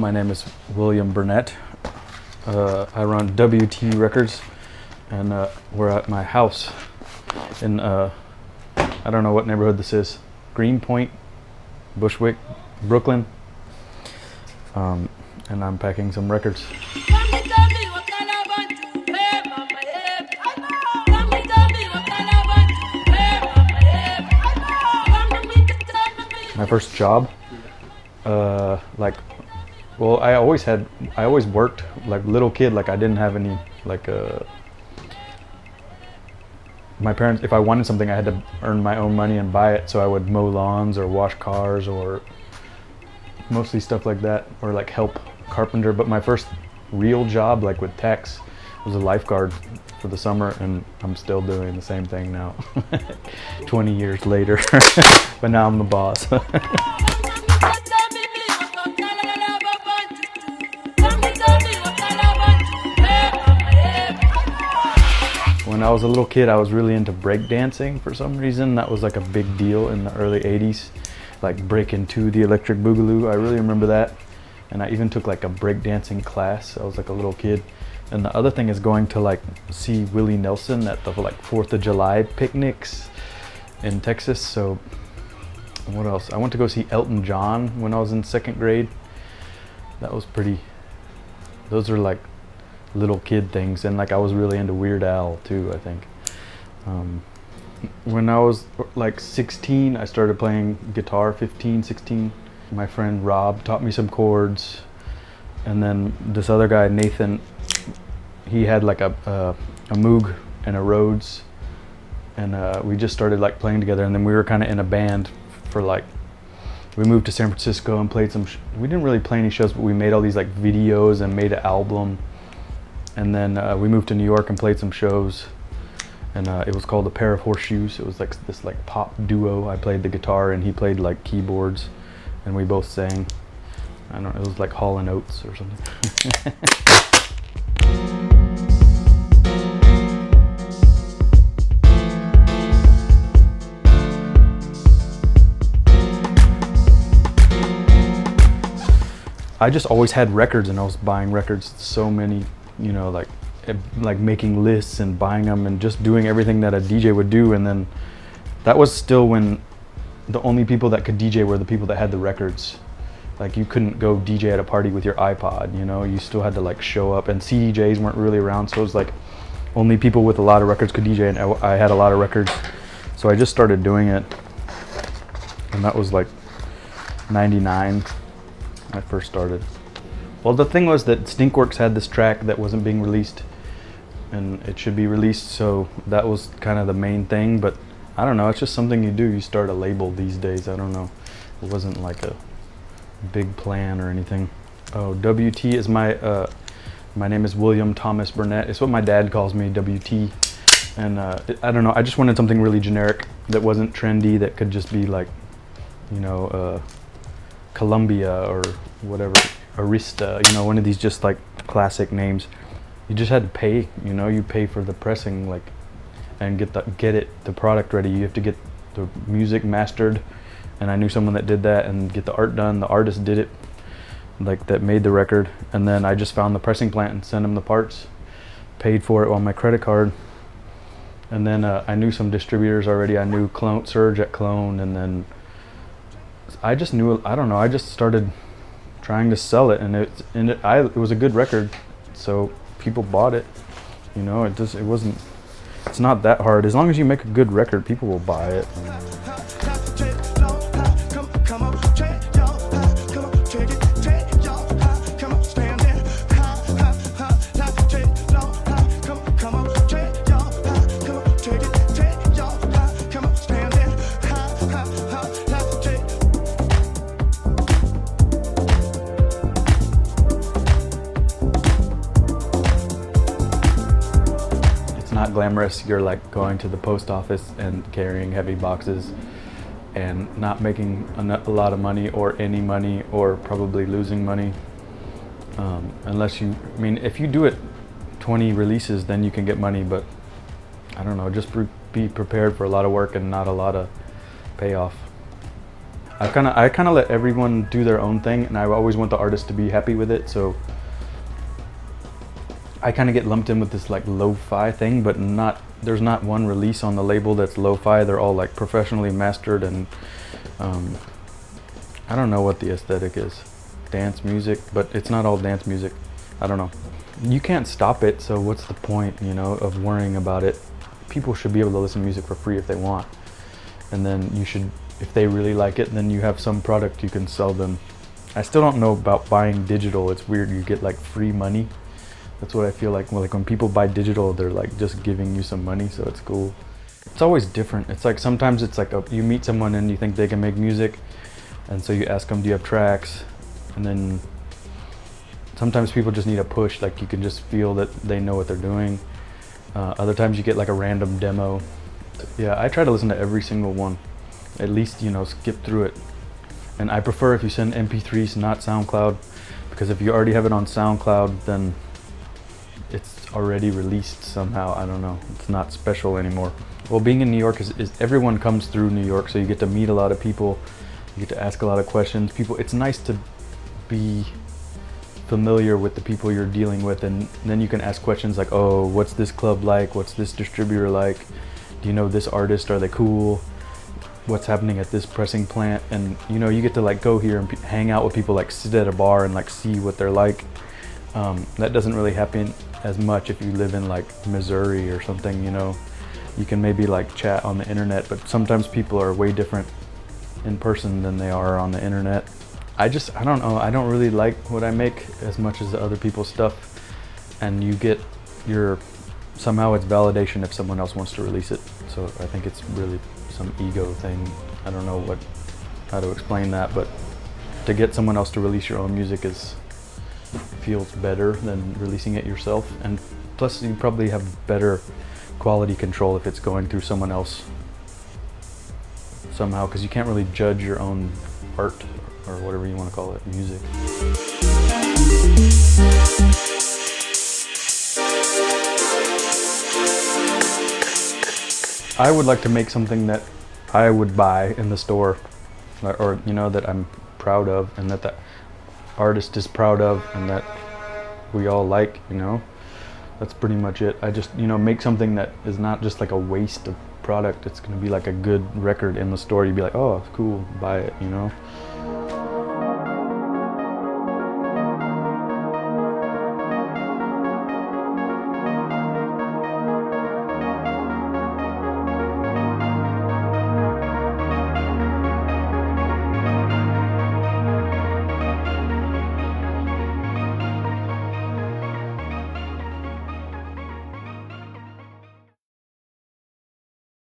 my name is William Burnett. I run WTRecords, and we're at my house in, I don't know what neighborhood this is, Greenpoint, Bushwick, Brooklyn, and I'm packing some records. My first job, well, I always worked like little kid. Like I didn't have any my parents, if I wanted something, I had to earn my own money and buy it. So I would mow lawns or wash cars or mostly stuff like that, or like help carpenter. But my first real job, like with Tex, was a lifeguard for the summer, and I'm still doing the same thing now 20 years later. But now I'm the boss. When I was a little kid, I was really into breakdancing for some reason. That was like a big deal in the early 80s, like breaking to the electric boogaloo. I really remember that. And I even took like a breakdancing class. I was like a little kid. And the other thing is going to like see Willie Nelson at the like 4th of July picnics in Texas. So what else? I went to go see Elton John when I was in 2nd grade. That was pretty, those are like little kid things. And like I was really into Weird Al too, I think. When I was like 16, I started playing guitar. 15, 16. My friend Rob taught me some chords. And then this other guy, Nathan, he had like a Moog and a Rhodes, and we just started like playing together. And then we were kind of in a band for like, we moved to San Francisco and played some, we didn't really play any shows, but we made all these like videos and made an album. And then we moved to New York and played some shows, and it was called A Pair of Horseshoes. It was like this like pop duo. I played the guitar and he played like keyboards, and we both sang. I don't know, it was like Hall & Oates or something. I just always had records, and I was buying records, so many, you know, like making lists and buying them and just doing everything that a DJ would do. And then that was still when the only people that could DJ were the people that had the records. Like you couldn't go DJ at a party with your iPod, you know, you still had to like show up, and CDJs weren't really around. So it was like only people with a lot of records could DJ, and I had a lot of records. So I just started doing it, and that was like 99. I first started. Well, the thing was that Stinkworks had this track that wasn't being released, and it should be released, so that was kind of the main thing. But I don't know, it's just something you do. You start a label these days. I don't know, it wasn't like a big plan or anything. Oh, WT is my name is William Thomas Burnett. It's what my dad calls me, WT. And I don't know, I just wanted something really generic that wasn't trendy, that could just be like, you know, Columbia or whatever, Arista, you know, one of these just like classic names. You just had to pay, you know, you pay for the pressing, like, and get the product ready. You have to get the music mastered, and I knew someone that did that, and get the art done. The artist did it, like that made the record, and then I just found the pressing plant and sent them the parts, paid for it on my credit card. And then I knew some distributors already. I knew Surge at Clone, and then I just knew, I don't know, I just started trying to sell it, and it was a good record, so people bought it. You know, it's not that hard. As long as you make a good record, people will buy it. Not glamorous. You're like going to the post office and carrying heavy boxes and not making a lot of money or any money, or probably losing money, unless you, I mean, if you do it 20 releases, then you can get money, but I don't know, just be prepared for a lot of work and not a lot of payoff. I kind of let everyone do their own thing, and I always want the artist to be happy with it. So I kind of get lumped in with this like lo-fi thing, but there's not one release on the label that's lo-fi. They're all like professionally mastered, and I don't know what the aesthetic is. Dance music, but it's not all dance music. I don't know. You can't stop it, so what's the point, you know, of worrying about it? People should be able to listen to music for free if they want. And then you should, if they really like it, then you have some product you can sell them. I still don't know about buying digital. It's weird, you get like free money. That's what I feel like. Well, like when people buy digital, they're like just giving you some money, so it's cool. It's always different. It's like sometimes it's like you meet someone and you think they can make music, and so you ask them, do you have tracks? And then sometimes people just need a push, like you can just feel that they know what they're doing. Other times you get like a random demo. Yeah, I try to listen to every single one, at least, you know, skip through it. And I prefer if you send MP3s, not SoundCloud, because if you already have it on SoundCloud, then it's already released somehow. I don't know, it's not special anymore. Well, being in New York is everyone comes through New York, so you get to meet a lot of people, you get to ask a lot of questions. It's nice to be familiar with the people you're dealing with, and then you can ask questions like, oh, what's this club like? What's this distributor like? Do you know this artist? Are they cool? What's happening at this pressing plant? And you know, you get to like go here and hang out with people, like sit at a bar and like see what they're like. That doesn't really happen as much if you live in like Missouri or something, you know. You can maybe like chat on the internet, but sometimes people are way different in person than they are on the internet. I don't know, I don't really like what I make as much as the other people's stuff, and you get somehow it's validation if someone else wants to release it. So I think it's really some ego thing. I don't know how to explain that, but to get someone else to release your own music feels better than releasing it yourself, and plus you probably have better quality control if it's going through someone else somehow, because you can't really judge your own art or whatever you want to call it, music. I would like to make something that I would buy in the store, or you know, that I'm proud of, and that the artist is proud of, and that we all like, you know. That's pretty much it. I just, you know, make something that is not just like a waste of product. It's going to be like a good record in the store. You'd be like, oh, it's cool, buy it, you know.